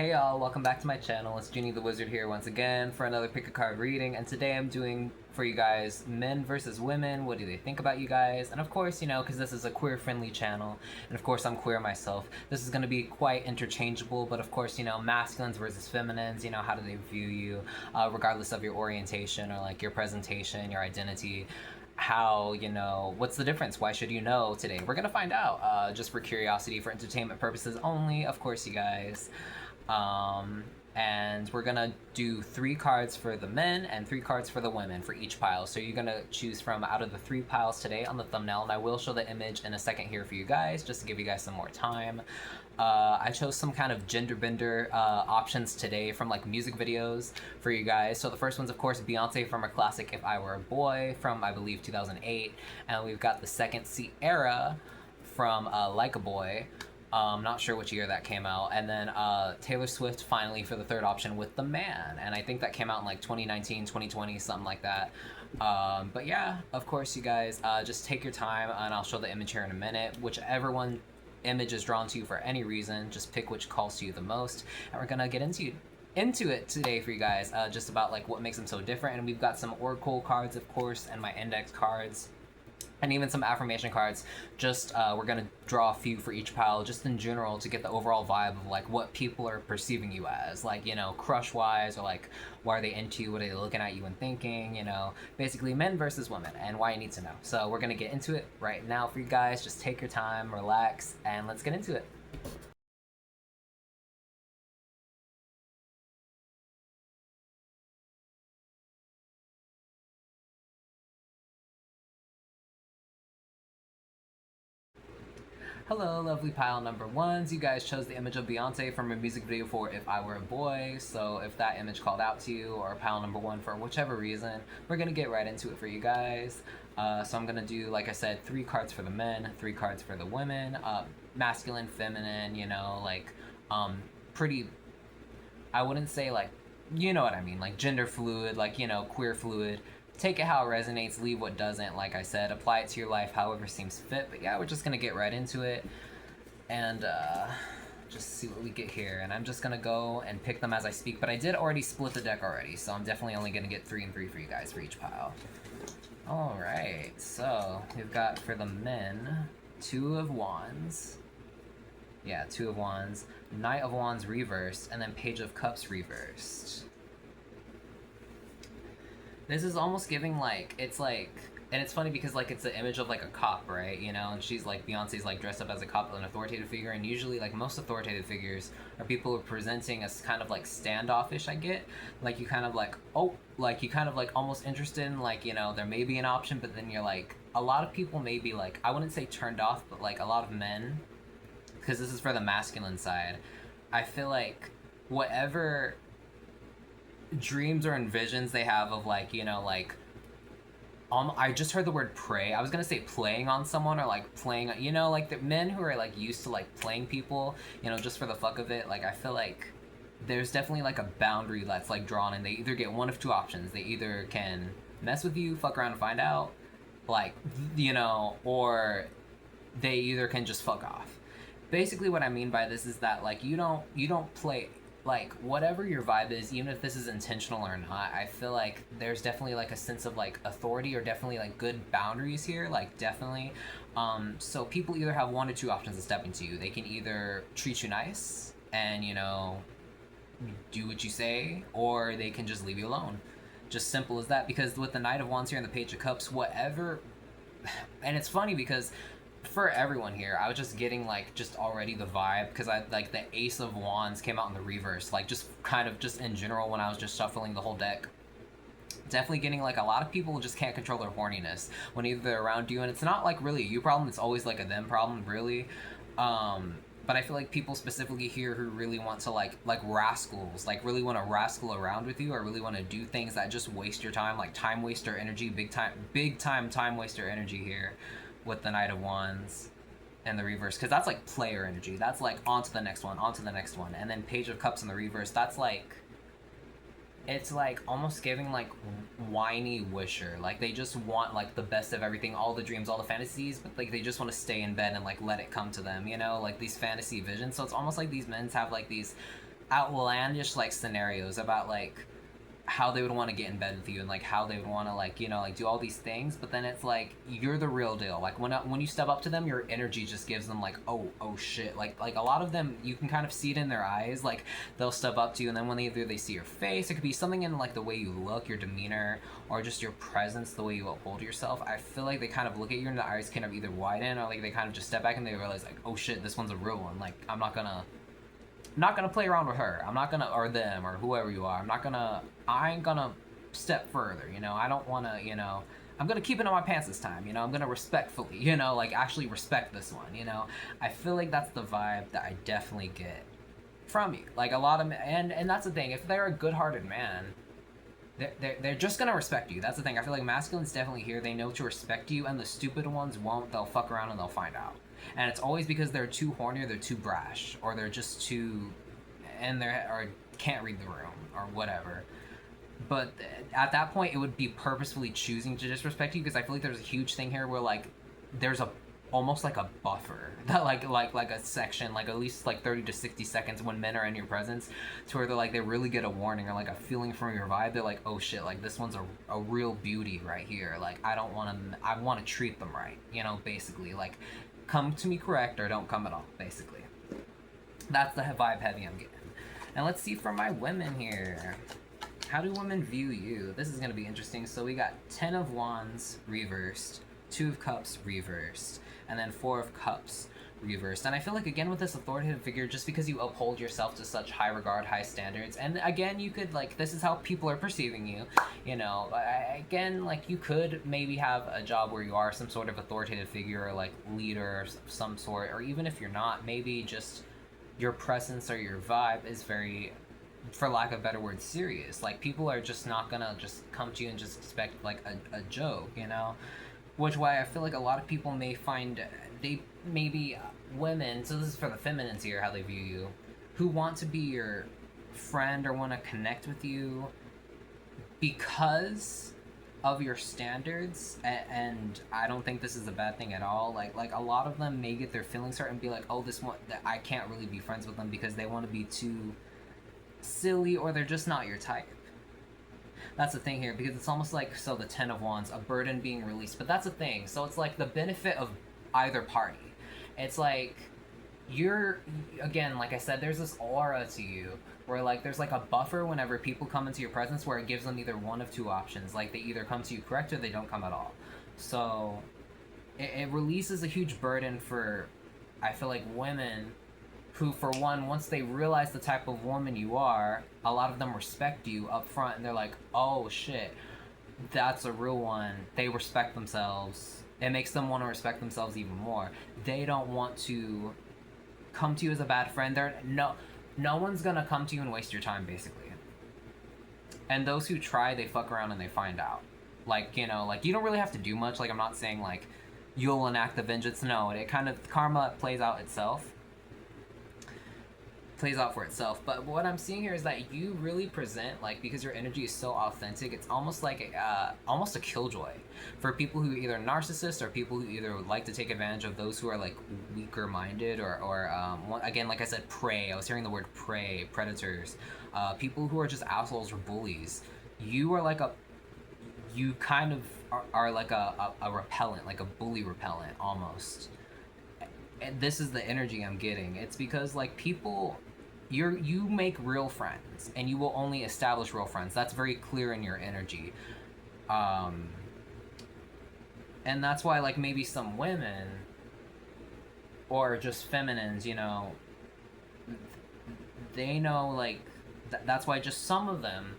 Hey y'all, welcome back to my channel. It's Genie the Wizard here once again for another pick a card reading, and today I'm doing for you guys men versus women. What do they think about you guys? And of course, you know, because this is a queer friendly channel, and of course I'm queer myself, this is going to be quite interchangeable, but of course, you know, masculines versus feminines, you know, how do they view you, regardless of your orientation or like your presentation, your identity. How, you know, what's the difference? Why should you know today? We're gonna find out, just for curiosity, for entertainment purposes only, of course, you guys. And we're gonna do 3 cards for the men and 3 cards for the women for each pile. So you're gonna choose from out of the 3 piles today on the thumbnail, and I will show the image in a second here for you guys, just to give you guys some more time. I chose some kind of gender bender options today from like music videos for you guys. So the first one's of course Beyoncé from her classic If I Were a Boy from I believe 2008, and we've got the second Ciara from Like a Boy. Not sure which year that came out. And then Taylor Swift finally for the third option with The Man. And I think that came out in like 2019, 2020, something like that. But yeah, of course, you guys, just take your time and I'll show the image here in a minute. Whichever one image is drawn to you for any reason, just pick which calls to you the most. And we're going to get into it today for you guys, just about like what makes them so different. And we've got some Oracle cards, of course, and my index cards, and even some affirmation cards. Just we're gonna draw a few for each pile, just in general, to get the overall vibe of like what people are perceiving you as, like, you know, crush wise, or like why are they into you, what are they looking at you and thinking, you know, basically men versus women and why you need to know. So we're gonna get into it right now for you guys. Just take your time, relax, and let's get into it. Hello, lovely pile number ones. You guys chose the image of Beyoncé from a music video for If I Were a Boy, so if that image called out to you, or pile number 1 for whichever reason, we're gonna get right into it for you guys. So I'm gonna do, like I said, 3 cards for the men, 3 cards for the women, masculine, feminine, you know, like, pretty, I wouldn't say like, you know what I mean, like gender fluid, like, you know, queer fluid. Take it how it resonates, leave what doesn't, like I said. Apply it to your life however seems fit. But yeah, we're just going to get right into it and just see what we get here. And I'm just going to go and pick them as I speak. But I did already split the deck already, so I'm definitely only going to get 3 and 3 for you guys for each pile. Alright, so we've got for the men, 2 of Wands. Yeah, 2 of Wands. Knight of Wands reversed, and then Page of Cups reversed. This is almost giving like, it's like, and it's funny because like it's an image of like a cop, right? You know, and she's like, Beyonce's like dressed up as a cop, an authoritative figure, and usually like most authoritative figures are people who are presenting as kind of like standoffish, I get. Like you kind of like, oh, like you kind of like almost interested in like, you know, there may be an option, but then you're like, a lot of people may be like, I wouldn't say turned off, but like a lot of men, because this is for the masculine side, I feel like whatever dreams or envisions they have of like, you know, like, I just heard the word prey. I was gonna say playing on someone, or like playing, you know, like the men who are like used to like playing people, you know, just for the fuck of it. Like I feel like there's definitely like a boundary that's like drawn, and they either get one of 2 options. They either can mess with you, fuck around and find out, like, you know, or they either can just fuck off. Basically what I mean by this is that like you don't play, like whatever your vibe is, even if this is intentional or not, I feel like there's definitely like a sense of like authority, or definitely like good boundaries here, like definitely. So people either have 1 or 2 options to step into you. They can either treat you nice and, you know, do what you say, or they can just leave you alone. Just simple as that. Because with the Knight of Wands here and the Page of Cups, whatever, and it's funny because for everyone here, I was just getting like just already the vibe, because I like the Ace of Wands came out in the reverse, like just kind of just in general when I was just shuffling the whole deck. Definitely getting like a lot of people just can't control their horniness when either they're around you, and it's not like really a you problem, it's always like a them problem, really. But I feel like people specifically here who really want to like rascals, like really want to rascal around with you, or really want to do things that just waste your time, like time waster energy, big time waster energy here with the Knight of Wands and the reverse, because that's like player energy. That's like on to the next one, on to the next one. And then Page of Cups in the reverse, that's like, it's like almost giving like whiny wisher. Like they just want like the best of everything, all the dreams, all the fantasies, but like they just want to stay in bed and like let it come to them, you know, like these fantasy visions. So it's almost like these men have like these outlandish like scenarios about like how they would want to get in bed with you and like how they would want to like, you know, like do all these things, but then it's like you're the real deal. Like when you step up to them, your energy just gives them like, oh shit. Like a lot of them, you can kind of see it in their eyes. Like they'll step up to you, and then when they see your face, it could be something in like the way you look, your demeanor, or just your presence, the way you uphold yourself. I feel like they kind of look at you and the eyes kind of either widen, or like they kind of just step back and they realize like, oh shit, this one's a real one. Like I'm not gonna play around with her. I'm not gonna, or them, or whoever you are. I ain't gonna step further, you know? I don't wanna, you know, I'm gonna keep it in my pants this time, you know? I'm gonna respectfully, you know, like actually respect this one, you know? I feel like that's the vibe that I definitely get from you. Like a lot of, and that's the thing, if they're a good-hearted man, they're just gonna respect you. That's the thing. I feel like masculine's definitely here. They know to respect you, and the stupid ones won't. They'll fuck around and they'll find out. And it's always because they're too horny, or they're too brash, or they're just too, and or can't read the room or whatever. But at that point, it would be purposefully choosing to disrespect you, because I feel like there's a huge thing here where like there's almost like a buffer that like a section, like at least like 30 to 60 seconds when men are in your presence, to where they're like, they really get a warning or like a feeling from your vibe. They're like, oh shit, like this one's a real beauty right here. Like I want to treat them right, you know, basically. Like come to me correct or don't come at all, basically. That's the vibe heavy I'm getting. And let's see for my women here. How do women view you? This is going to be interesting. So we got 10 of Wands reversed, 2 of Cups reversed, and then 4 of Cups reversed. And I feel like, again, with this authoritative figure, just because you uphold yourself to such high regard, high standards, and again, you could, like, this is how people are perceiving you, you know, again, like, you could maybe have a job where you are some sort of authoritative figure, or, like, leader of some sort, or even if you're not, maybe just your presence or your vibe is very, for lack of a better word, serious. Like, people are just not gonna just come to you and just expect, like, a joke, you know? Which why I feel like a lot of people may find, they maybe women, so this is for the feminines here, how they view you, who want to be your friend or want to connect with you because of your standards, and I don't think this is a bad thing at all. Like a lot of them may get their feelings hurt and be like, oh, this one, that I can't really be friends with them because they want to be too silly, or they're just not your type. That's the thing here, because it's almost like, so the 10 of Wands, a burden being released, but that's the thing. So it's like the benefit of either party. It's like you're, again, like I said, there's this aura to you where like there's like a buffer whenever people come into your presence, where it gives them either one of two options. Like they either come to you correct or they don't come at all. So it releases a huge burden for, I feel like, women who, for one, once they realize the type of woman you are, a lot of them respect you up front, and they're like, oh shit, that's a real one. They respect themselves. It makes them want to respect themselves even more. They don't want to come to you as a bad friend. No one's gonna come to you and waste your time, basically. And those who try, they fuck around and they find out. Like, you know, like, you don't really have to do much. Like, I'm not saying, like, you'll enact the vengeance. No, it kind of, karma plays out for itself. But what I'm seeing here is that you really present, like, because your energy is so authentic, it's almost like almost a killjoy for people who are either narcissists, or people who either would like to take advantage of those who are like weaker minded, or again, like I said, prey. I was hearing the word prey, predators, people who are just assholes or bullies. You are like you kind of are like a repellent, like a bully repellent almost. And this is the energy I'm getting. It's because, like, people, you make real friends, and you will only establish real friends. That's very clear in your energy. And that's why, like, maybe some women, or just feminines, you know, they know, like, that's why just some of them,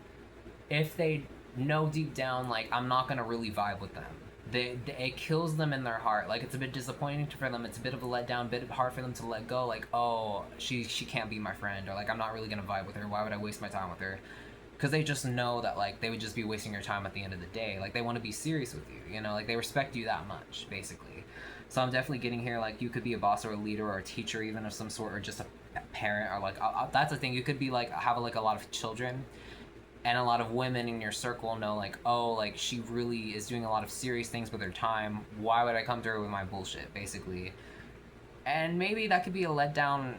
if they know deep down, like, I'm not gonna really vibe with them, it kills them in their heart. Like, it's a bit disappointing for them. It's a bit of a letdown, a bit hard for them to let go. Like, oh, she can't be my friend, or like, I'm not really gonna vibe with her. Why would I waste my time with her? Because they just know that, like, they would just be wasting your time at the end of the day. Like, they want to be serious with you, you know? Like, they respect you that much, basically. So I'm definitely getting here, like, you could be a boss or a leader or a teacher even of some sort, or just a parent, or like, that's the thing. You could be like, have like a lot of children, and a lot of women in your circle know, like, oh, like, she really is doing a lot of serious things with her time. Why would I come to her with my bullshit, basically? And maybe that could be a letdown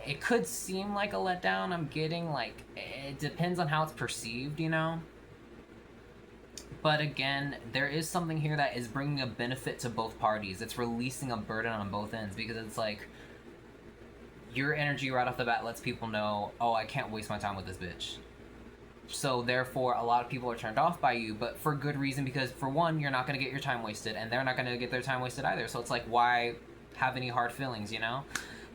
it could seem like a letdown. I'm getting like, it depends on how it's perceived, you know? But again, there is something here that is bringing a benefit to both parties. It's releasing a burden on both ends, because it's like, your energy right off the bat lets people know, oh, I can't waste my time with this bitch. So therefore, a lot of people are turned off by you, but for good reason, because for one, you're not going to get your time wasted, and they're not going to get their time wasted either. So it's like, why have any hard feelings, you know?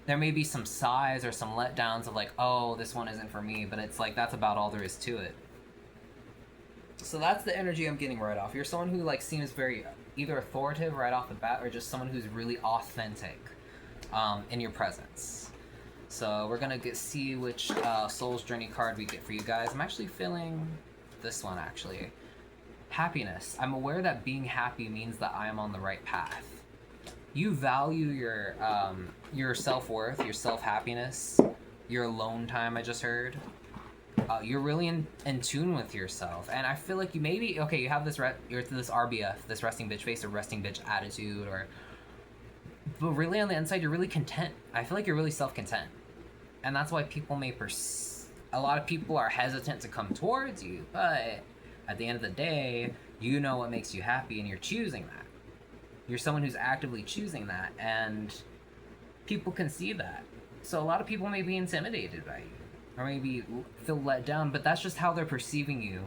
There may be some sighs or some letdowns of like, oh, this one isn't for me, but it's like, that's about all there is to it. So that's the energy I'm getting right off. You're someone who like seems very either authoritative right off the bat, or just someone who's really authentic in your presence. So we're gonna see which Soul's Journey card we get for you guys. I'm actually feeling this one, actually. Happiness. I'm aware that being happy means that I am on the right path. You value your self-worth, your self-happiness, your alone time, I just heard. You're really in tune with yourself, and I feel like you maybe, okay, you have this you're this RBF, this resting bitch face or resting bitch attitude, but really on the inside you're really content. I feel like you're really self-content, and that's why people may a lot of people are hesitant to come towards you, but at the end of the day, you know what makes you happy, and you're choosing that. You're someone who's actively choosing that, and people can see that. So a lot of people may be intimidated by you, or maybe feel let down, but that's just how they're perceiving you.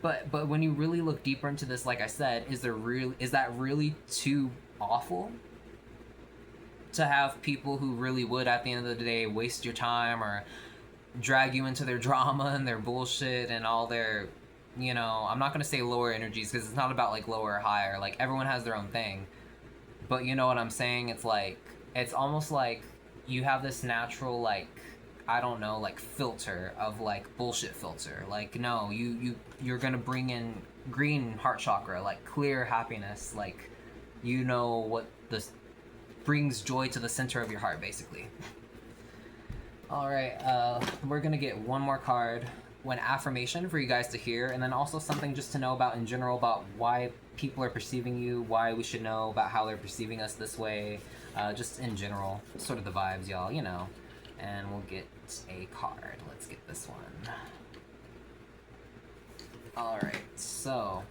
But when you really look deeper into this, like I said, is that really too awful to have people who really would, at the end of the day, waste your time or drag you into their drama and their bullshit and all their, you know, I'm not gonna say lower energies, because it's not about like lower or higher, like everyone has their own thing, but you know what I'm saying? It's like, it's almost like you have this natural, like, I don't know, like filter of like bullshit filter. Like, no, you're gonna bring in green heart chakra, like clear happiness, like, you know what this brings joy to the center of your heart, basically. All right, we're gonna get one more card, one affirmation for you guys to hear, and then also something just to know about in general about why people are perceiving you, why we should know about how they're perceiving us this way, just in general, sort of the vibes, y'all, you know. And we'll get a card. Let's get this one. All right, so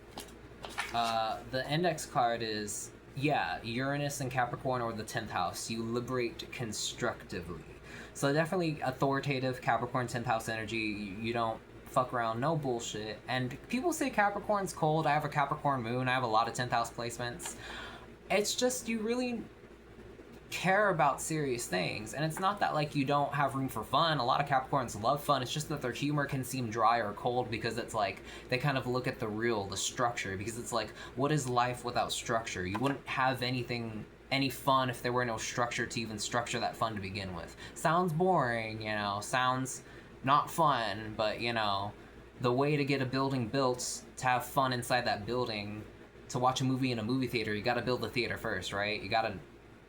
the index card is, yeah, Uranus and Capricorn, or the 10th house. You liberate constructively. So definitely authoritative Capricorn 10th house energy. You don't fuck around, no bullshit. And people say Capricorn's cold. I have a Capricorn moon. I have a lot of 10th house placements. It's just, you really care about serious things, and it's not that like you don't have room for fun. A lot of Capricorns love fun. It's just that their humor can seem dry or cold, because it's like they kind of look at the structure, because it's like, what is life without structure? You wouldn't have any fun if there were no structure to even structure that fun to begin with. Sounds boring, you know, sounds not fun, but you know, the way to get a building built, to have fun inside that building, to watch a movie in a movie theater, you gotta build the theater first, right? You gotta,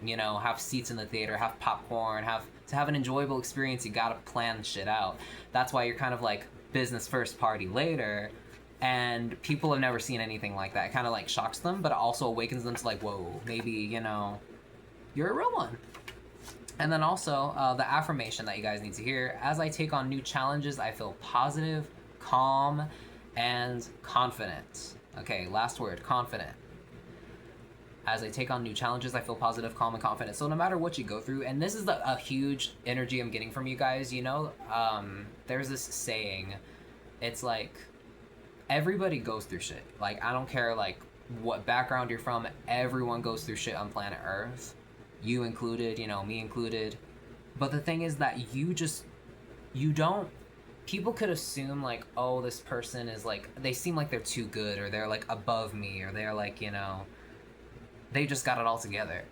you know, have seats in the theater, have popcorn, to have an enjoyable experience, you gotta plan shit out. That's why you're kind of like business first, party later, and people have never seen anything like that. It kind of like shocks them, but it also awakens them to like, whoa, maybe, you know, you're a real one. And then also, the affirmation that you guys need to hear: as I take on new challenges, I feel positive, calm, and confident. Okay, last word, confident. As I take on new challenges, I feel positive, calm, and confident. So no matter what you go through, and this is a huge energy I'm getting from you guys, you know, there's this saying, it's like, everybody goes through shit. Like, I don't care, like, what background you're from, everyone goes through shit on planet Earth. You included, you know, me included. But the thing is that you don't, people could assume, like, oh, this person is, like, they seem like they're too good, or they're, like, above me, or they're, like, you know, they just got it all together.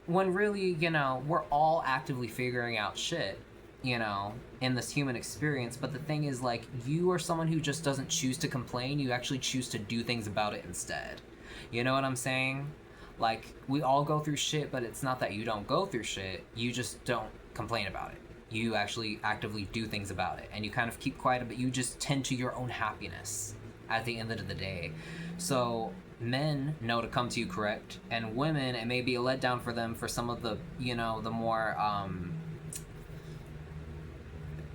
When really, you know, we're all actively figuring out shit, you know, in this human experience. But the thing is, like, you are someone who just doesn't choose to complain. You actually choose to do things about it instead. You know what I'm saying? Like, we all go through shit, but it's not that you don't go through shit. You just don't complain about it. You actually actively do things about it. And you kind of keep quiet, but you just tend to your own happiness at the end of the day. So men know to come to you, correct? And women, it may be a letdown for them for some of the, the more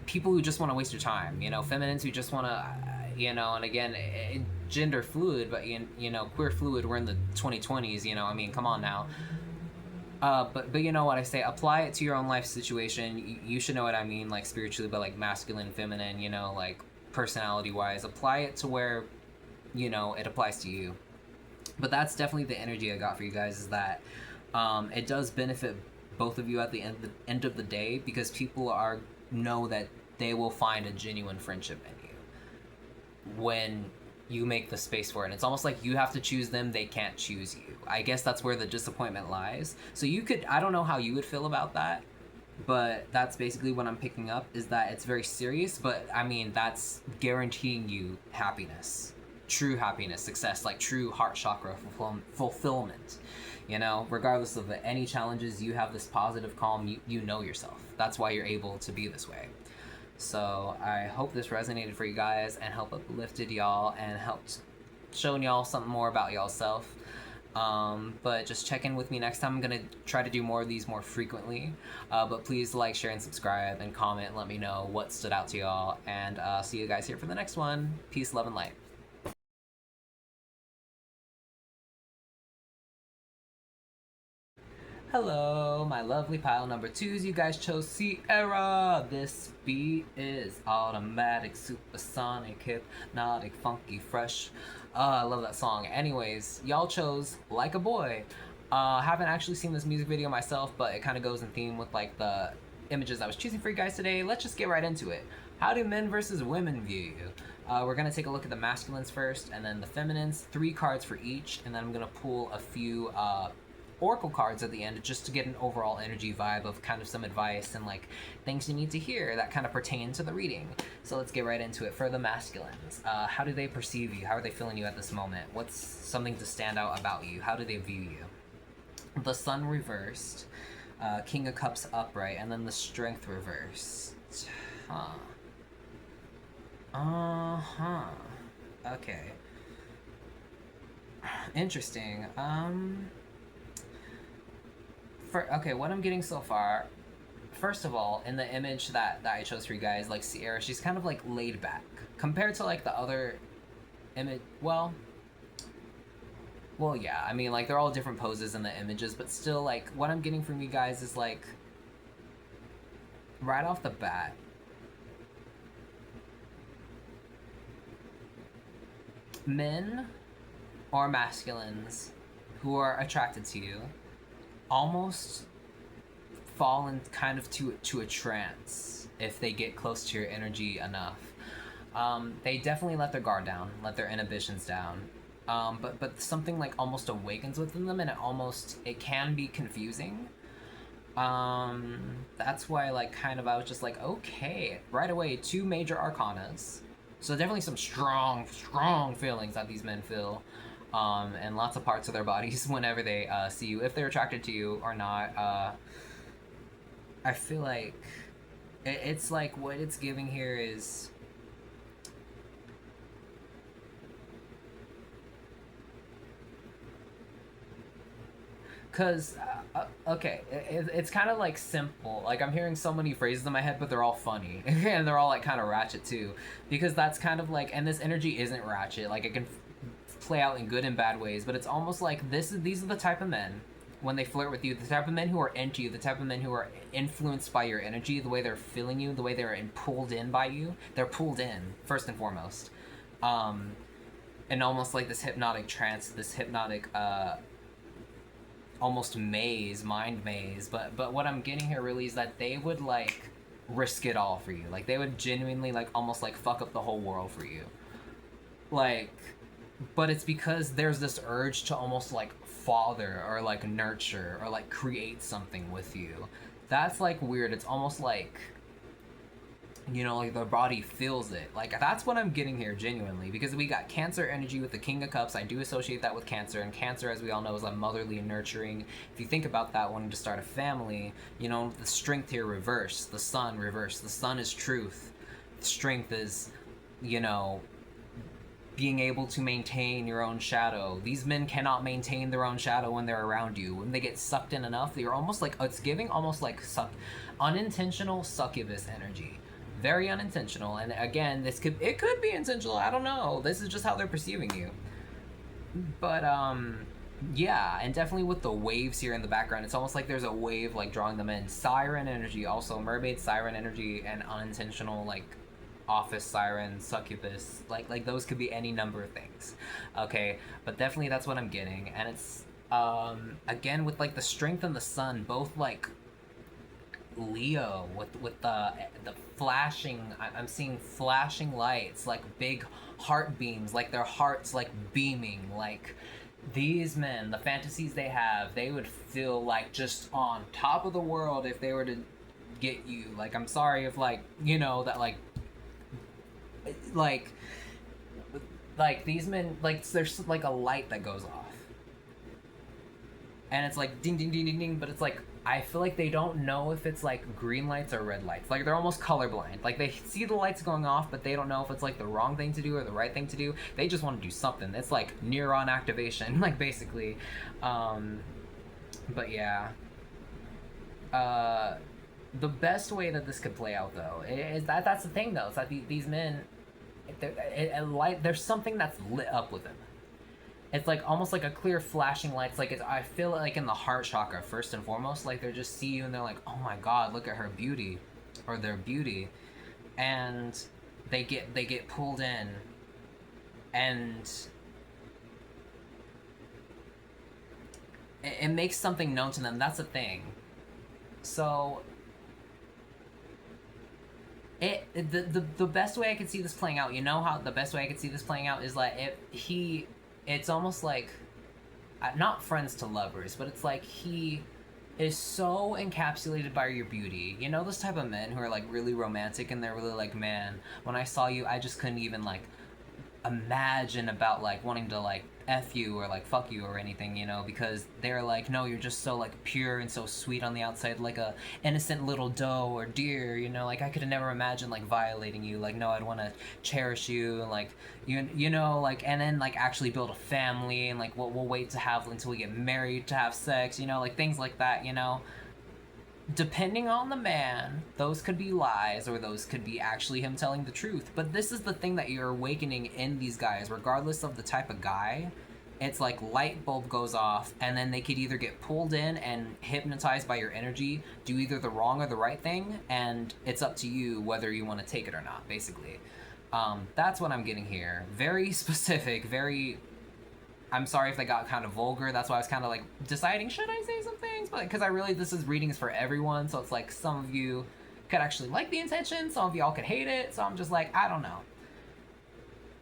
people who just want to waste your time, feminines who just want to, and again, gender fluid, but, queer fluid, we're in the 2020s, I mean, come on now. But you know what I say, apply it to your own life situation. You should know what I mean, like spiritually, but like masculine, feminine, like personality wise. Apply it to where, it applies to you. But that's definitely the energy I got for you guys, is that it does benefit both of you at the end of the day, because people know that they will find a genuine friendship in you when you make the space for it. And it's almost like you have to choose them, they can't choose you. I guess that's where the disappointment lies. So I don't know how you would feel about that, but that's basically what I'm picking up, is that it's very serious, but I mean, that's guaranteeing you happiness, true happiness, success, like true heart chakra fulfillment. Regardless of any challenges, you have this positive calm, you know yourself. That's why you're able to be this way. So I hope this resonated for you guys and helped uplifted y'all and helped showing y'all something more about y'all self. But just check in with me next time. I'm gonna try to do more of these more frequently. But please like, share, and subscribe, and comment and let me know what stood out to y'all. And see you guys here for the next one. Peace, love, and light. Hello, my lovely pile number twos. You guys chose Ciara. This beat is automatic, supersonic, hypnotic, funky, fresh. I love that song. Anyways, y'all chose Like a Boy. Haven't actually seen this music video myself, but it kind of goes in theme with like the images I was choosing for you guys today. Let's just get right into it. How do men versus women view you? We're gonna take a look at the masculines first, and then the feminines. 3 cards for each, and then I'm gonna pull a few oracle cards at the end, just to get an overall energy vibe of kind of some advice and like things you need to hear that kind of pertain to the reading. So let's get right into it. For the masculines, how do they perceive you? How are they feeling you at this moment? What's something to stand out about you? How do they view you? The Sun reversed, King of Cups upright, and then the Strength reversed. Okay, interesting. Okay, what I'm getting so far, first of all, in the image that I chose for you guys, like Ciara, she's kind of like laid back compared to like the other image. Well, yeah, I mean, like they're all different poses in the images, but still, like what I'm getting from you guys is like right off the bat, men or masculines who are attracted to you almost fall in kind of to a trance if they get close to your energy enough. They definitely let their guard down, let their inhibitions down. But something like almost awakens within them, and it can be confusing. That's why like kind of I was just like, okay, right away, 2 major arcanas. So definitely some strong feelings that these men feel. And lots of parts of their bodies whenever they see you, if they're attracted to you or not. I feel like it's like what it's giving here is because okay, it's kind of like simple. Like I'm hearing so many phrases in my head, but they're all funny and they're all like kind of ratchet too, because that's kind of like, and this energy isn't ratchet, like it can play out in good and bad ways, but it's almost like these are the type of men, when they flirt with you, the type of men who are into you, the type of men who are influenced by your energy, the way they're feeling you, the way they're pulled in by you. They're pulled in first and foremost, and almost like this hypnotic trance, this hypnotic almost mind maze. But what I'm getting here really is that they would like risk it all for you. Like they would genuinely like almost like fuck up the whole world for you. Like, but it's because there's this urge to almost like father or like nurture or like create something with you. That's like weird. It's almost like, like the body feels it. Like that's what I'm getting here genuinely, because we got Cancer energy with the King of Cups. I do associate that with Cancer, and Cancer, as we all know, is like motherly and nurturing. If you think about that, wanting to start a family, the Strength here reversed, the Sun reversed. The Sun is truth. The Strength is, being able to maintain your own shadow. These men cannot maintain their own shadow when they're around you. When they get sucked in enough, they're almost like, it's giving almost like unintentional succubus energy. Very unintentional. And again, it could be intentional. I don't know. This is just how they're perceiving you. But yeah, and definitely with the waves here in the background, it's almost like there's a wave like drawing them in. Siren energy, also mermaid siren energy, and unintentional like office siren, succubus, like those could be any number of things. Okay, but definitely that's what I'm getting, and it's again with like the strength and the sun, both like Leo with the flashing. I'm seeing flashing lights, like big heart beams, like their hearts like beaming, like these men, the fantasies they have, they would feel like just on top of the world if they were to get you. Like, I'm sorry if like, you know, that like these men, like there's like a light that goes off and it's like ding ding ding ding ding, but it's like I feel like they don't know if it's like green lights or red lights. Like they're almost colorblind. Like they see the lights going off, but they don't know if it's like the wrong thing to do or the right thing to do. They just want to do something. It's like neuron activation, like basically. But yeah. The best way that this could play out though is that's the thing though. It's that these men, there's something that's lit up with them. It's like almost like a clear flashing light. It's like I feel like in the heart chakra first and foremost. Like they just see you and they're like, oh my god, look at her beauty, or their beauty, and they get pulled in, and it makes something known to them. That's the thing. So the best way I could see this playing out, you know how the best way I could see this playing out is like it's almost like not friends to lovers, but it's like he is so encapsulated by your beauty. You know those type of men who are like really romantic and they're really like, man, when I saw you I just couldn't even like imagine about like wanting to like F you or like fuck you or anything, you know, because they're like, no, you're just so like pure and so sweet on the outside, like a innocent little doe or deer, you know, like I could have never imagined like violating you. Like, no, I'd want to cherish you and like you know, like, and then like actually build a family and like we'll wait to have until we get married to have sex, you know, like things like that, you know. Depending on the man, those could be lies or those could be actually him telling the truth. But this is the thing that you're awakening in these guys, regardless of the type of guy. It's like light bulb goes off and then they could either get pulled in and hypnotized by your energy, do either the wrong or the right thing, and it's up to you whether you want to take it or not, basically. That's what I'm getting here. Very specific, very... I'm sorry if they got kind of vulgar. That's why I was kind of like deciding, should I say some things? But because I really, this is readings for everyone. So it's like some of you could actually like the intention. Some of y'all could hate it. So I'm just like, I don't know.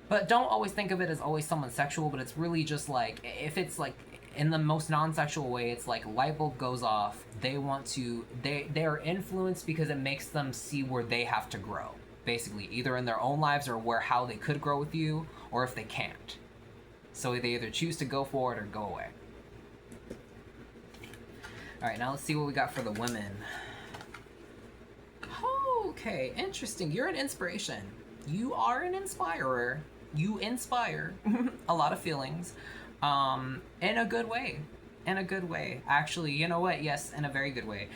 But don't always think of it as always someone sexual. But it's really just like, if it's like in the most non-sexual way, it's like light bulb goes off. They want to, they are influenced because it makes them see where they have to grow. Basically, either in their own lives or how they could grow with you, or if they can't. So they either choose to go forward or go away. Alright, now let's see what we got for the women. Okay, interesting. You're an inspiration. You are an inspirer. You inspire a lot of feelings. In a good way. In a good way. Actually, you know what? Yes, in a very good way.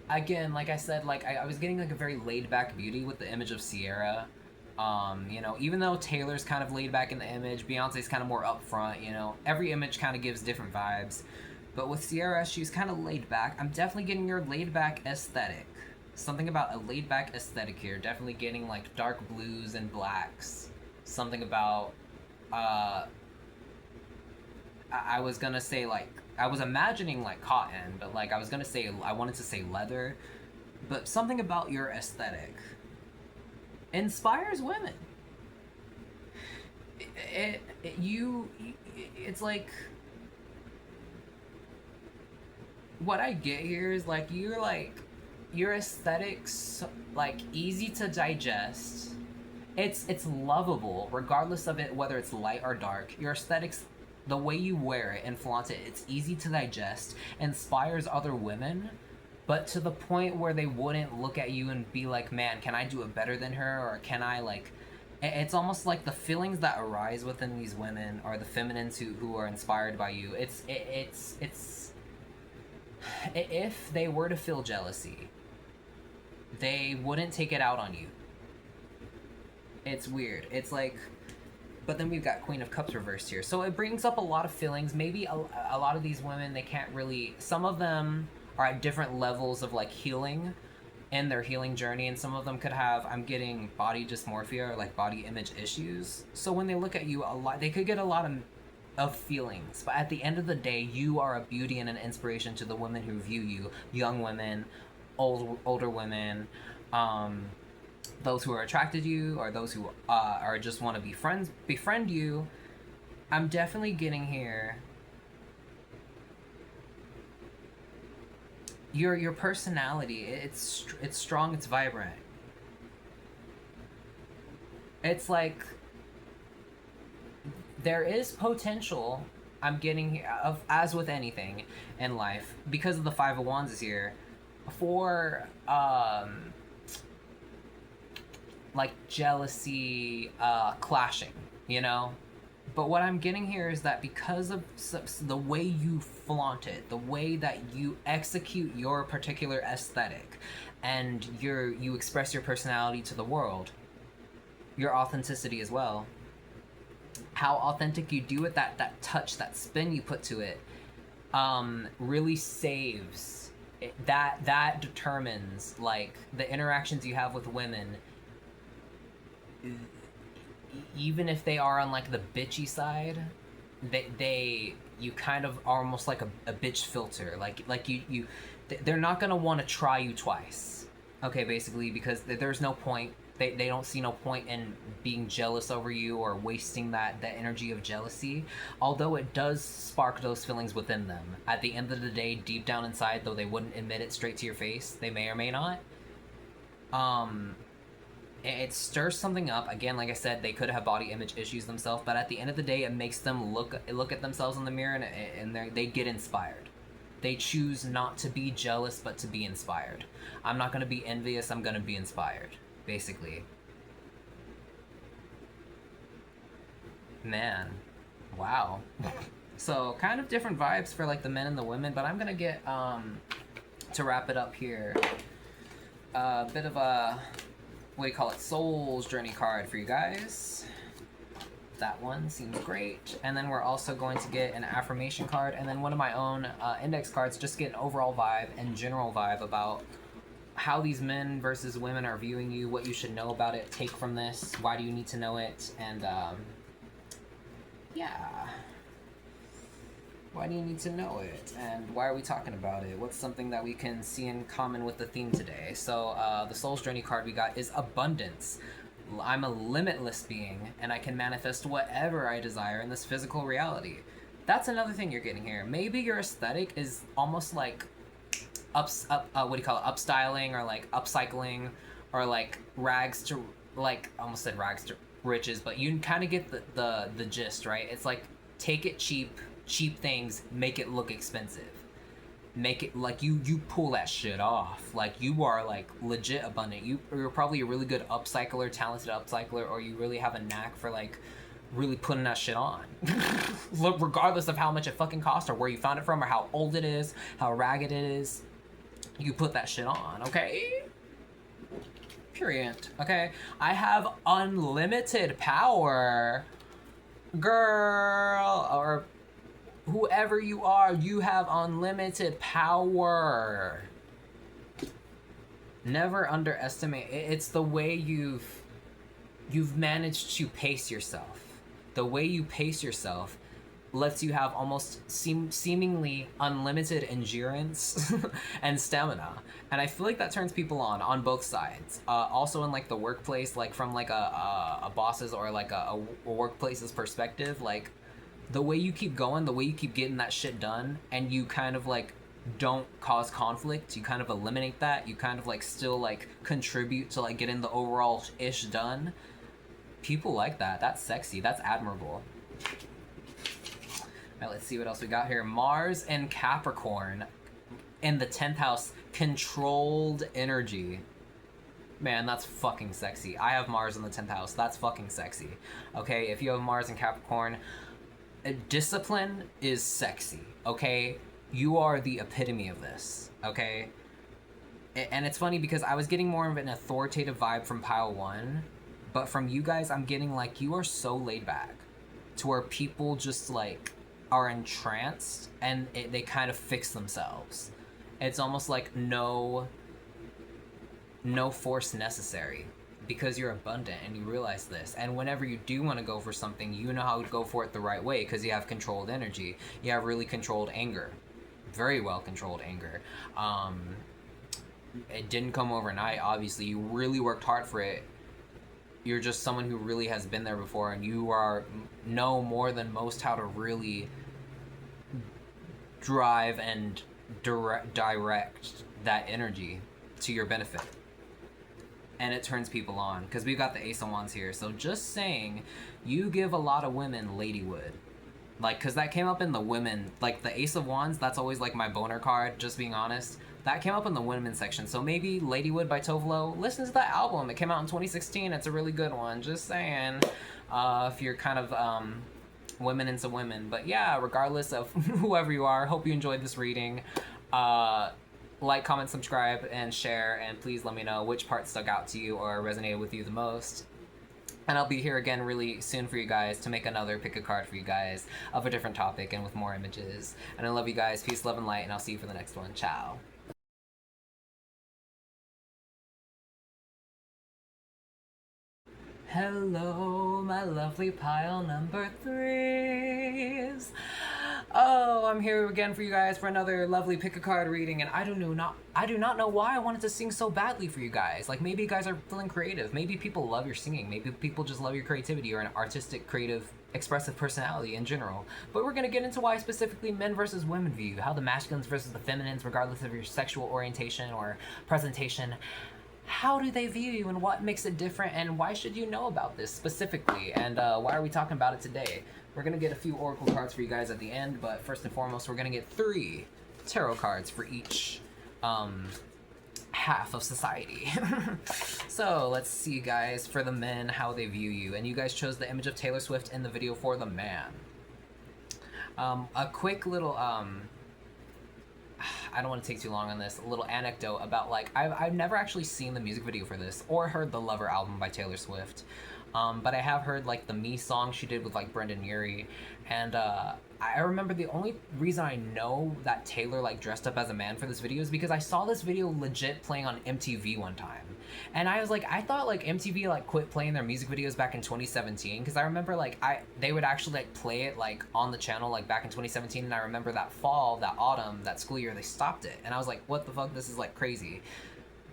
Again, like I said, like I was getting like a very laid-back beauty with the image of Ciara. You know, even though Taylor's kind of laid back in the image, Beyonce's kind of more upfront, you know, every image kind of gives different vibes. But with Ciara, she's kind of laid back. I'm definitely getting your laid back aesthetic. Something about a laid back aesthetic here. Definitely getting like dark blues and blacks. Something about, I was gonna say like, I was imagining like cotton, but like I wanted to say leather. But something about your aesthetic inspires women. It's like, what I get here is like your aesthetics like easy to digest. It's lovable regardless of it, whether it's light or dark. Your aesthetics, the way you wear it and flaunt it, it's easy to digest, inspires other women. but to the point where they wouldn't look at you and be like, man, can I do it better than her, or can I like, it's almost like the feelings that arise within these women are the feminines who are inspired by you. It's if they were to feel jealousy, they wouldn't take it out on you. It's weird. It's like, but then we've got Queen of Cups reversed here, so it brings up a lot of feelings. Maybe a lot of these women, they can't really, some of them are at different levels of like healing in their healing journey, and some of them could have, I'm getting body dysmorphia or like body image issues. So when they look at you a lot, they could get a lot of feelings, but at the end of the day, you are a beauty and an inspiration to the women who view you, young women, older women, those who are attracted to you, or those who are just want to befriend you. I'm definitely getting here. Your personality, it's strong, it's vibrant. It's like there is potential. I'm getting of, as with anything in life, because of the Five of Wands is here, for like jealousy, clashing, you know. But what I'm getting here is that because of the way you flaunt it, the way that you execute your particular aesthetic, and you express your personality to the world, your authenticity as well, how authentic you do it, that touch, that spin you put to it, really saves it. That determines like the interactions you have with women, even if they are on like the bitchy side, you kind of are almost like a bitch filter. Like you they're not gonna want to try you twice. Okay, basically, because there's no point. They don't see no point in being jealous over you or wasting that energy of jealousy. Although it does spark those feelings within them. At the end of the day, deep down inside, though they wouldn't admit it straight to your face, they may or may not. It stirs something up. Again, like I said, they could have body image issues themselves, but at the end of the day, it makes them look at themselves in the mirror, and they get inspired. They choose not to be jealous, but to be inspired. I'm not going to be envious, I'm going to be inspired, basically. Man, wow. So, kind of different vibes for like the men and the women, but I'm going to get, to wrap it up here, a bit of a, what do you call it, Soul's Journey card for you guys. That one seems great. And then we're also going to get an affirmation card, and then one of my own index cards, just to get an overall vibe and general vibe about how these men versus women are viewing you, what you should know about it, take from this, why do you need to know it, and yeah. Why do you need to know it? And why are we talking about it? What's something that we can see in common with the theme today? So the Soul's Journey card we got is abundance. I'm a limitless being, and I can manifest whatever I desire in this physical reality. That's another thing you're getting here. Maybe your aesthetic is almost like what do you call it? Upstyling, or like upcycling, or like rags to, like, I almost said rags to riches, but you can kind of get the gist, right? It's like, take it cheap things, make it look expensive. Make it like you pull that shit off. Like, you are like legit abundant. You're probably a really good upcycler, talented upcycler, or you really have a knack for like really putting that shit on. Look, regardless of how much it fucking costs, or where you found it from, or how old it is, how ragged it is, you put that shit on, okay? Period. Okay? I have unlimited power. Girl, or whoever you are, you have unlimited power. Never underestimate. It's the way you've managed to pace yourself. The way you pace yourself lets you have almost seemingly unlimited endurance and stamina. And I feel like that turns people on both sides. Also in like the workplace, like from like a boss's or like a workplace's perspective, like the way you keep going, the way you keep getting that shit done, and you kind of like don't cause conflict, you kind of eliminate that, you kind of like still like contribute to like getting the overall ish done. People like that. That's sexy. That's admirable. Alright, let's see what else we got here. Mars and Capricorn in the 10th house. controlled energy. Man, that's fucking sexy. I have Mars in the 10th house. That's fucking sexy. Okay, if you have Mars in Capricorn, discipline is sexy. Okay, you are the epitome of this. Okay, and it's funny because I was getting more of an authoritative vibe from pile 1, but from you guys, I'm getting like you are so laid back to where people just like are entranced and they kind of fix themselves. It's almost like no force necessary because you're abundant and you realize this. And whenever you do want to go for something, you know how to go for it the right way because you have controlled energy. You have really controlled anger. Very well controlled anger. It didn't come overnight, obviously. You really worked hard for it. You're just someone who really has been there before, and you know more than most how to really drive and direct that energy to your benefit. And it turns people on, because we've got the Ace of Wands here. So just saying, you give a lot of women ladywood. Like, because that came up in the women, like the Ace of Wands, that's always like my boner card, just being honest. That came up in the women section. So maybe Ladywood by Tovlo, listen to that album. It came out in 2016. It's a really good one. Just saying. If you're kind of women into women. But yeah, regardless of whoever you are, hope you enjoyed this reading. Like, comment, subscribe, and share. And please let me know which part stuck out to you or resonated with you the most. And I'll be here again really soon for you guys to make another pick a card for you guys of a different topic and with more images. And I love you guys. Peace, love, and light. And I'll see you for the next one. Ciao. Hello, my lovely pile number 3s. Oh, I'm here again for you guys for another lovely pick a card reading, and I do not know why I wanted to sing so badly for you guys. Like, maybe you guys are feeling creative. Maybe people love your singing. Maybe people just love your creativity or an artistic, creative, expressive personality in general. But we're gonna get into why specifically men versus women view you, how the masculines versus the feminines, regardless of your sexual orientation or presentation. How do they view you and what makes it different, and why should you know about this specifically, and why are we talking about it today? We're going to get a few oracle cards for you guys at the end, but first and foremost, we're going to get 3 tarot cards for each half of society. So let's see, guys, for the men, how they view you. And you guys chose the image of Taylor Swift in the video for the man. A quick little I don't want to take too long on this. A little anecdote about, like, I've never actually seen the music video for this or heard the Lover album by Taylor Swift. But I have heard, like, the Me song she did with, like, Brendan Urie. And I remember the only reason I know that Taylor, like, dressed up as a man for this video is because I saw this video legit playing on MTV one time. And I was like, I thought, like, MTV, like, quit playing their music videos back in 2017. Because I remember, like, they would actually, like, play it, like, on the channel, like, back in 2017. And I remember that fall, that autumn, that school year, they stopped it. And I was like, what the fuck? This is, like, crazy.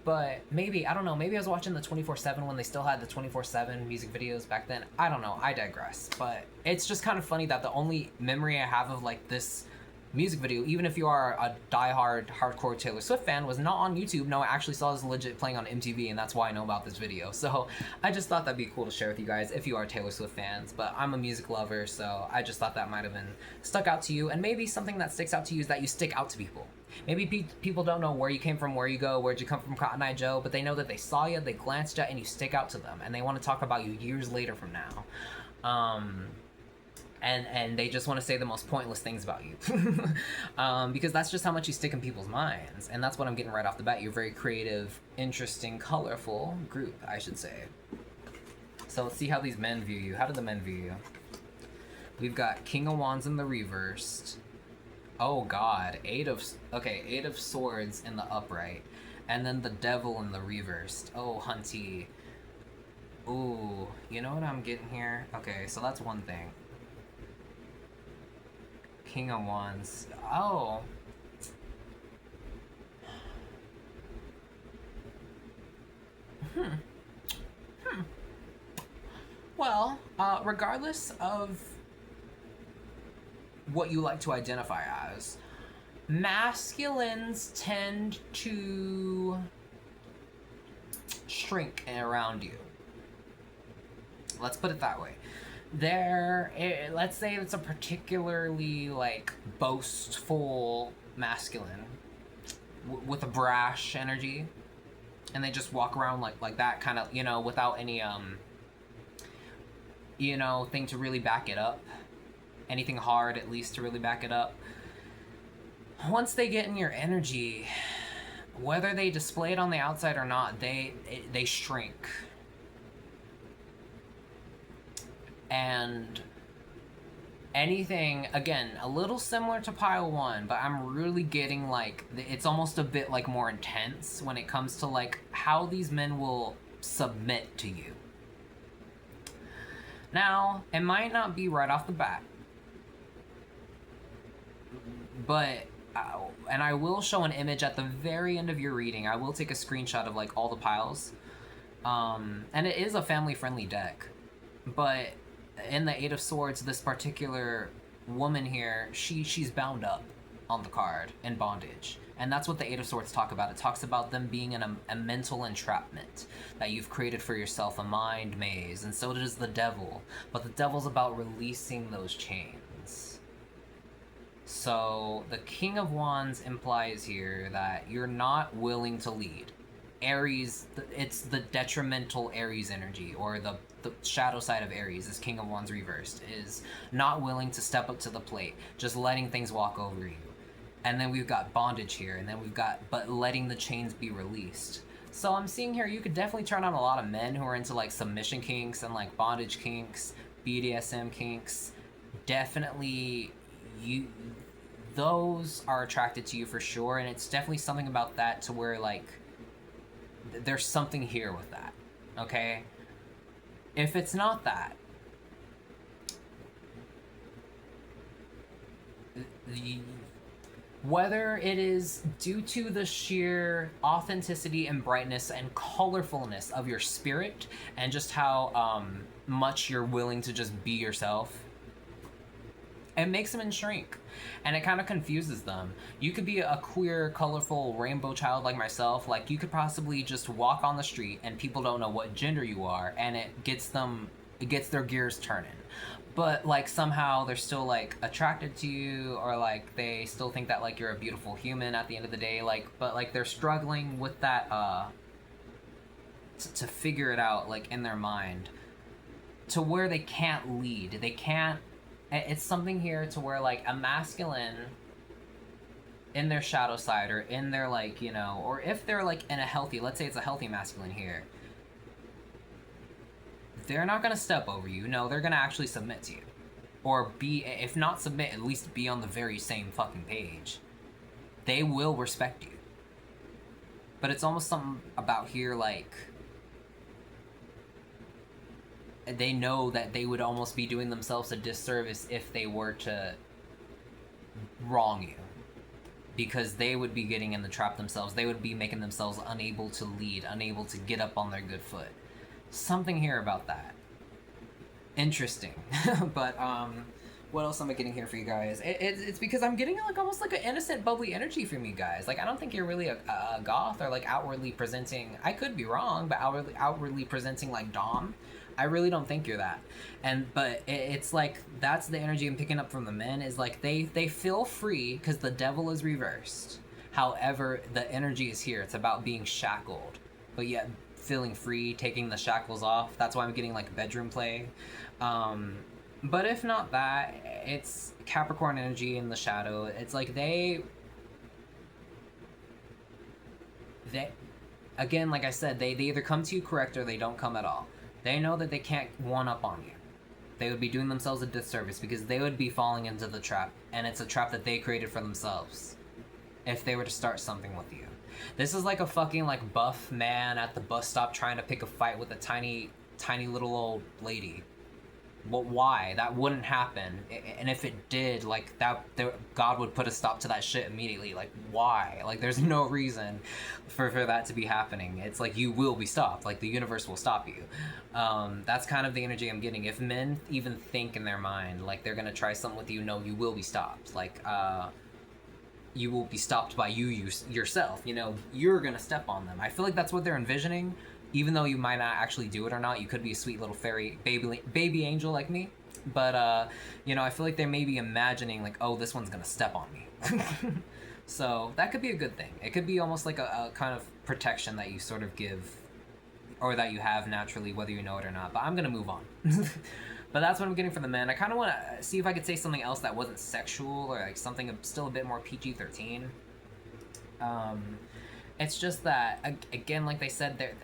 But maybe, I don't know, maybe I was watching the 24/7 when they still had the 24/7 music videos back then. I don't know, I digress. But it's just kind of funny that the only memory I have of, like, this music video, even if you are a diehard hardcore Taylor Swift fan, was not on YouTube. No, I actually saw this legit playing on MTV, and that's why I know about this video. So I just thought that'd be cool to share with you guys if you are Taylor Swift fans. But I'm a music lover, so I just thought that might have been stuck out to you. And maybe something that sticks out to you is that you stick out to people. Maybe people don't know where you came from, where you go, where'd you come from, Cotton Eye Joe, but they know that they saw you, they glanced at, and you stick out to them, and they want to talk about you years later from now. And they just want to say the most pointless things about you. Because that's just how much you stick in people's minds. And that's what I'm getting right off the bat. You're a very creative, interesting, colorful group, I should say. So let's see how these men view you. How do the men view you? We've got King of Wands in the reversed. Oh god, 8 of Swords in the upright. And then the Devil in the reversed. Oh, hunty. Ooh, you know what I'm getting here? Okay, so that's one thing. King of Wands. Oh. Well, regardless of what you like to identify as, masculines tend to shrink around you. Let's put it that way. Let's say it's a particularly, like, boastful masculine. with a brash energy, and they just walk around like that, kind of, you know, without any you know, thing to really back it up, anything hard at least to really back it up. Once they get in your energy, whether they display it on the outside or not, they shrink. And anything, again, a little similar to pile one, but I'm really getting like, it's almost a bit like more intense when it comes to like how these men will submit to you. Now, it might not be right off the bat, but and I will show an image at the very end of your reading. I will take a screenshot of like all the piles, and it is a family-friendly deck. But in the Eight of Swords, this particular woman here, she's bound up on the card in bondage, and that's what the Eight of Swords talk about. It talks about them being in a mental entrapment that you've created for yourself, a mind maze, and so does the devil. But the devil's about releasing those chains. So the King of Wands implies here that you're not willing to lead. Aries, it's the detrimental Aries energy, or the shadow side of Aries, is King of Wands reversed, is not willing to step up to the plate, just letting things walk over you. And then we've got bondage here, and then we've got, but letting the chains be released. So I'm seeing here, you could definitely turn on a lot of men who are into like submission kinks and like bondage kinks, BDSM kinks. Definitely, those are attracted to you for sure, and it's definitely something about that to where like there's something here with that, okay? If it's not that, whether it is due to the sheer authenticity and brightness and colorfulness of your spirit and just how much you're willing to just be yourself, it makes them shrink, and it kind of confuses them. You could be a queer, colorful rainbow child like myself. Like, you could possibly just walk on the street and people don't know what gender you are, and it gets their gears turning. But like somehow they're still like attracted to you, or like they still think that like you're a beautiful human at the end of the day. Like, but like they're struggling with that to figure it out, like in their mind, to where they can't lead. They can't. It's something here to where like a masculine in their shadow side, or in their like, you know, or if they're like in a healthy, let's say it's a healthy masculine here, they're not going to step over you. No, they're going to actually submit to you. Or be, if not submit, at least be on the very same fucking page. They will respect you. But it's almost something about here like, they know that they would almost be doing themselves a disservice if they were to wrong you, because they would be getting in the trap themselves. They would be making themselves unable to lead, unable to get up on their good foot. Something here about that. Interesting. But what else am I getting here for you guys? It's because I'm getting like almost like an innocent, bubbly energy from you guys. Like, I don't think you're really a goth, or like outwardly presenting, I could be wrong, but outwardly presenting like dom. I really don't think you're that. But it's like, that's the energy I'm picking up from the men, is like they feel free because the devil is reversed. However, the energy is here. It's about being shackled, but yet feeling free, taking the shackles off. That's why I'm getting like bedroom play. But if not that, it's Capricorn energy in the shadow. It's like they again, like I said, they either come to you correct or they don't come at all. They know that they can't one-up on you. They would be doing themselves a disservice because they would be falling into the trap, and it's a trap that they created for themselves if they were to start something with you. This is like a fucking like buff man at the bus stop trying to pick a fight with a tiny little old lady. Well, why? That wouldn't happen. And if it did, like, God would put a stop to that shit immediately. Like, why? Like, there's no reason for that to be happening. It's like, you will be stopped. Like, the universe will stop you. That's kind of the energy I'm getting. If men even think in their mind, like, they're gonna try something with you, no, you will be stopped. Like, you will be stopped by yourself. You know, you're gonna step on them. I feel like that's what they're envisioning. Even though you might not actually do it or not, you could be a sweet little fairy baby angel like me. But, you know, I feel like they may be imagining, like, oh, this one's gonna step on me. So that could be a good thing. It could be almost like a kind of protection that you sort of give, or that you have naturally, whether you know it or not. But I'm gonna move on. But that's what I'm getting from the men. I kind of want to see if I could say something else that wasn't sexual, or like something still a bit more PG-13. It's just that, again, like they said,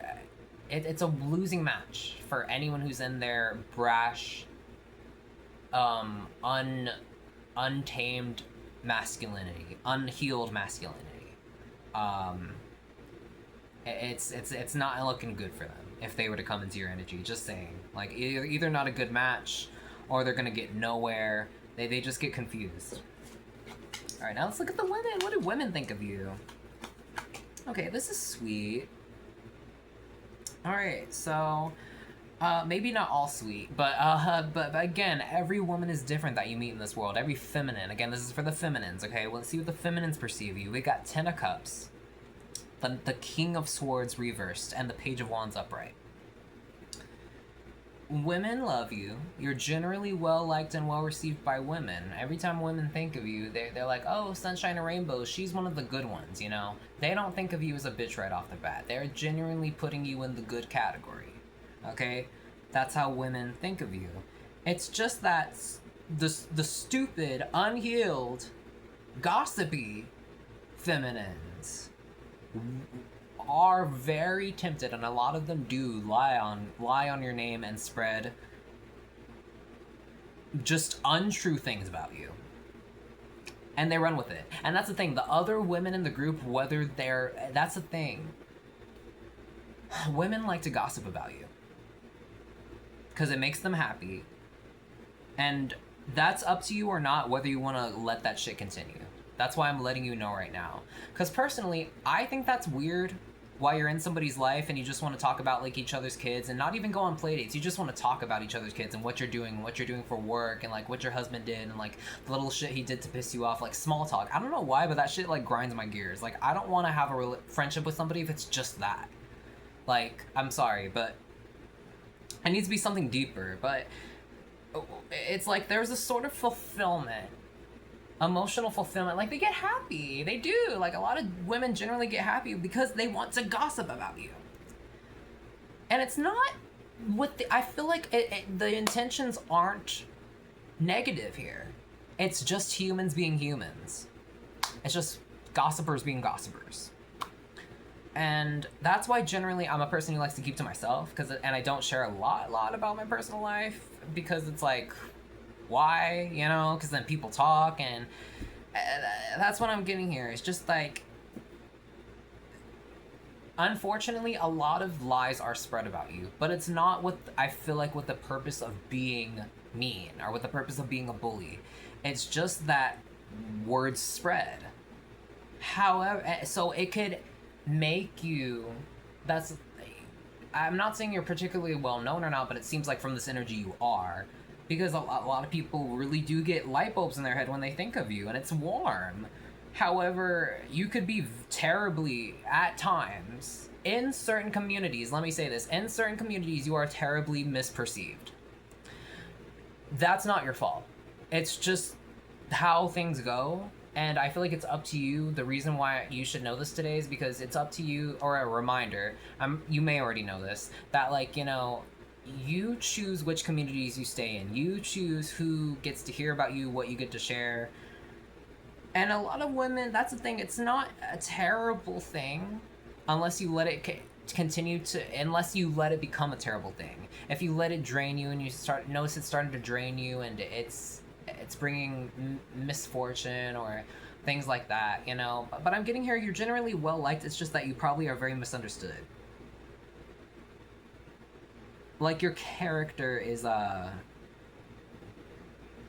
it's a losing match for anyone who's in their brash, untamed masculinity, unhealed masculinity. It's not looking good for them if they were to come into your energy. Just saying, like either not a good match, or they're gonna get nowhere. They just get confused. All right, now let's look at the women. What do women think of you? Okay, this is sweet. All right, so maybe not all sweet, but again, every woman is different that you meet in this world. Every feminine. Again, this is for the feminines. Okay, well, let's see what the feminines perceive you. We got Ten of Cups, the King of Swords reversed, and the Page of Wands upright. Women love you. You're generally well liked and well received by women. Every time women think of you, they're like, oh, sunshine and rainbows, she's one of the good ones, you know? They don't think of you as a bitch right off the bat. They're genuinely putting you in the good category, okay? That's how women think of you. It's just that the stupid, unhealed, gossipy feminines are very tempted, and a lot of them do lie on your name and spread just untrue things about you, and they run with it. And that's the thing, the other women in the group, that's the thing, women like to gossip about you because it makes them happy, and that's up to you or not whether you want to let that shit continue. That's why I'm letting you know right now, because personally I think that's weird. While you're in somebody's life and you just want to talk about like each other's kids, and not even go on play dates, you just want to talk about each other's kids and what you're doing for work, and like what your husband did, and like the little shit he did to piss you off, like small talk. I don't know why, but that shit like grinds my gears. Like, I don't want to have a friendship with somebody if it's just that. Like, I'm sorry, but it needs to be something deeper. But it's like there's a sort of fulfillment, emotional fulfillment. Like, they get happy. They do. Like, a lot of women generally get happy because they want to gossip about you. And it's not I feel like the intentions aren't negative here. It's just humans being humans. It's just gossipers being gossipers. And that's why generally I'm a person who likes to keep to myself, and I don't share a lot about my personal life, because it's like, why, you know? Because then people talk, and that's what I'm getting here. It's just like, unfortunately, a lot of lies are spread about you, but it's not I feel like with the purpose of being mean, or with the purpose of being a bully. It's just that words spread. However, so it could make you, I'm not saying you're particularly well known or not, but it seems like from this energy you are. Because a lot of people really do get light bulbs in their head when they think of you, and it's warm. However, you could be terribly, at times, in certain communities, let me say this, in certain communities you are terribly misperceived. That's not your fault. It's just how things go, and I feel like it's up to you. The reason why you should know this today is because it's up to you, or a reminder, you may already know this, that like, you know, you choose which communities you stay in. You choose who gets to hear about you, what you get to share. And a lot of women, that's the thing, it's not a terrible thing unless you let it unless you let it become a terrible thing. If you let it drain you and you notice it's starting to drain you, and it's bringing misfortune or things like that, you know. But I'm getting here, you're generally well liked, it's just that you probably are very misunderstood. Like, your character is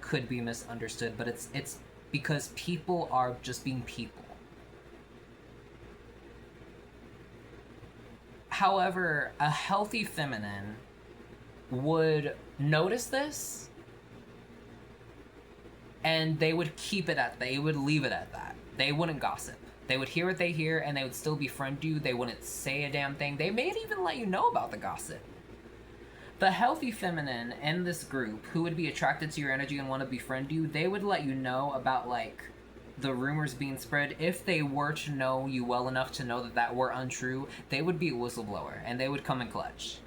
could be misunderstood, but it's because people are just being people. However, a healthy feminine would notice this, and they would they would leave it at that. They wouldn't gossip. They would hear what they hear, and they would still befriend you. They wouldn't say a damn thing. They may even let you know about the gossip. The healthy feminine in this group, who would be attracted to your energy and want to befriend you, they would let you know about, like, the rumors being spread, if they were to know you well enough to know that that were untrue, they would be a whistleblower and they would come in clutch.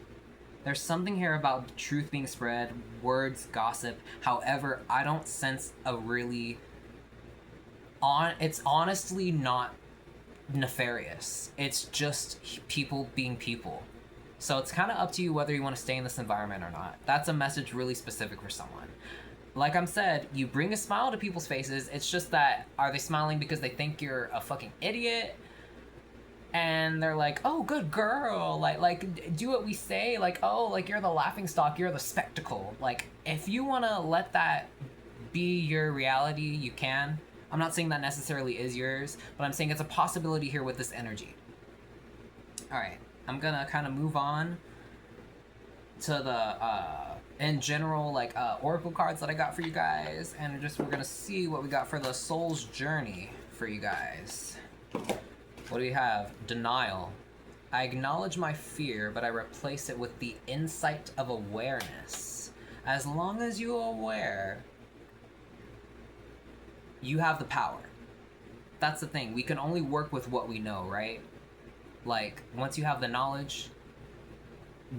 There's something here about the truth being spread, words, gossip. However, I don't sense a really it's honestly not nefarious. It's just people being people. So it's kind of up to you whether you want to stay in this environment or not. That's a message really specific for someone. Like I'm said, you bring a smile to people's faces. It's just that, are they smiling because they think you're a fucking idiot? And they're like, oh, good girl. Like, do what we say. Like, oh, like, you're the laughingstock. You're the spectacle. Like, if you want to let that be your reality, you can. I'm not saying that necessarily is yours, but I'm saying it's a possibility here with this energy. All right, I'm gonna kind of move on to the in general, like, oracle cards that I got for you guys, and we're gonna see what we got for the soul's journey for you guys. What do we have? Denial. I acknowledge my fear, but I replace it with the insight of awareness. As long as you're aware, you have the power. That's the thing. We can only work with what we know, right? Like, once you have the knowledge,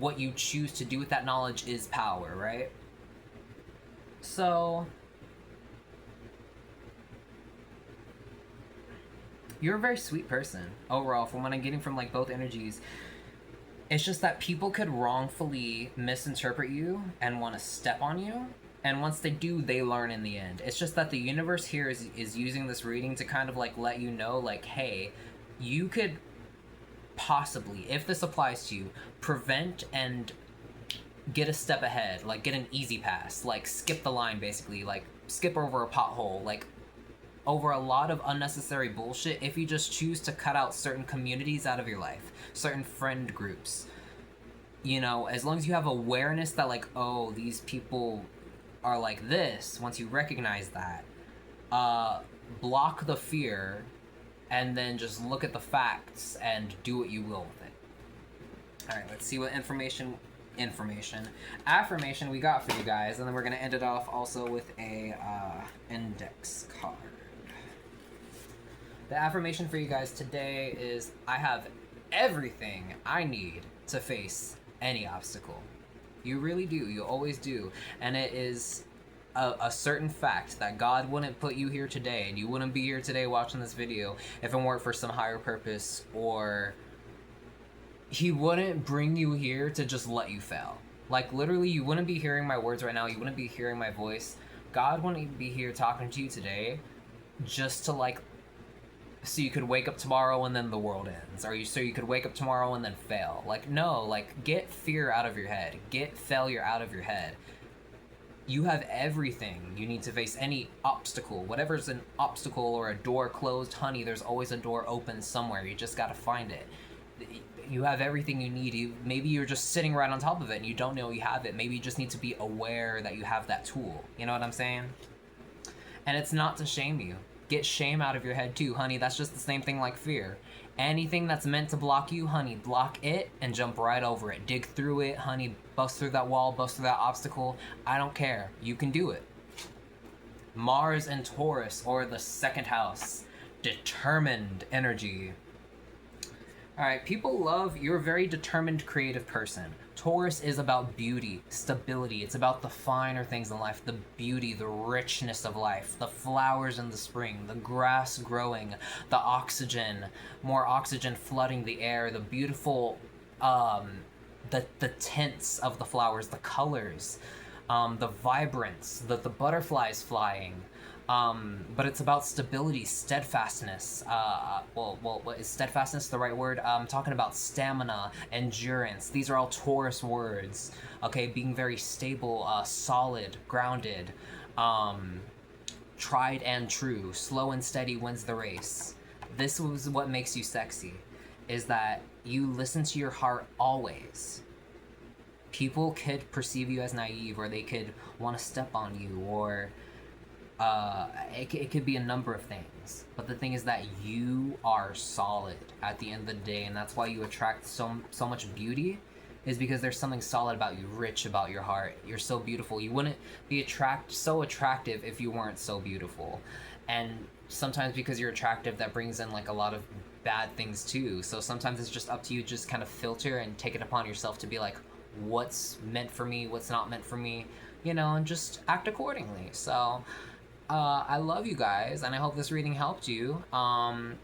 what you choose to do with that knowledge is power, right? So, you're a very sweet person, overall, from what I'm getting from, like, both energies. It's just that people could wrongfully misinterpret you and want to step on you. And once they do, they learn in the end. It's just that the universe here is using this reading to kind of, like, let you know, like, hey, you could possibly, if this applies to you, prevent and get a step ahead, like, get an easy pass, like, skip the line, basically, like, skip over a pothole, like, over a lot of unnecessary bullshit if you just choose to cut out certain communities out of your life, certain friend groups. You know, as long as you have awareness that, like, oh, these people are like this, once you recognize that, block the fear and then just look at the facts and do what you will with it. All right, let's see what affirmation we got for you guys, and then we're gonna end it off also with a index card. The affirmation for you guys today is, I have everything I need to face any obstacle. You really do. You always do. And it is a certain fact that God wouldn't put you here today, and you wouldn't be here today watching this video if it weren't for some higher purpose, or he wouldn't bring you here to just let you fail. Like, literally, you wouldn't be hearing my words right now. You wouldn't be hearing my voice. God wouldn't be here talking to you today just to, like, so you could wake up tomorrow and then the world ends, or so you could wake up tomorrow and then fail. Like, no, like, get fear out of your head, get failure out of your head. You have everything you need to face any obstacle. Whatever's an obstacle or a door closed, honey, there's always a door open somewhere. You just gotta find it. You have everything you need. Maybe you're just sitting right on top of it and you don't know you have it. Maybe you just need to be aware that you have that tool. You know what I'm saying? And it's not to shame you. Get shame out of your head too, honey. That's just the same thing like fear. Anything that's meant to block you, honey, block it and jump right over it. Dig through it, honey. Bust through that wall, bust through that obstacle. I don't care. You can do it. Mars and Taurus, or the second house. Determined energy. Alright, people love, you're a very determined, creative person. Taurus is about beauty, stability. It's about the finer things in life, the beauty, the richness of life, the flowers in the spring, the grass growing, the oxygen, more oxygen flooding the air, the beautiful, the tints of the flowers, the colors, the vibrance, the butterflies flying. But it's about stability, steadfastness. Is steadfastness the right word? I'm talking about stamina, endurance. These are all Taurus words. Okay, being very stable, solid, grounded, tried and true, slow and steady wins the race. This was what makes you sexy, is that you listen to your heart always. People could perceive you as naive, or they could want to step on you, or it could be a number of things, but the thing is that you are solid at the end of the day, and that's why you attract so much beauty, is because there's something solid about you, rich about your heart. You're so beautiful. You wouldn't be so attractive if you weren't so beautiful. And sometimes because you're attractive, that brings in like a lot of bad things too. So sometimes it's just up to you, just kind of filter and take it upon yourself to be like, what's meant for me, what's not meant for me, you know, and just act accordingly. So I love you guys, and I hope this reading helped you. And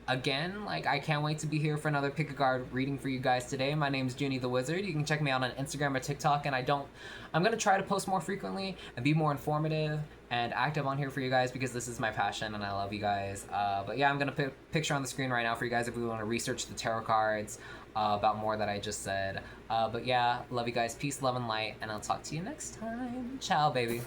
again, like, I can't wait to be here for another Pick a Card reading for you guys today. My name's Junie the Wizard. You can check me out on Instagram or TikTok, and I'm gonna try to post more frequently and be more informative and active on here for you guys, because this is my passion and I love you guys. But yeah, I'm gonna put a picture on the screen right now for you guys if we want to research the tarot cards, about more that I just said. But yeah, love you guys. Peace, love, and light, and I'll talk to you next time. Ciao, baby.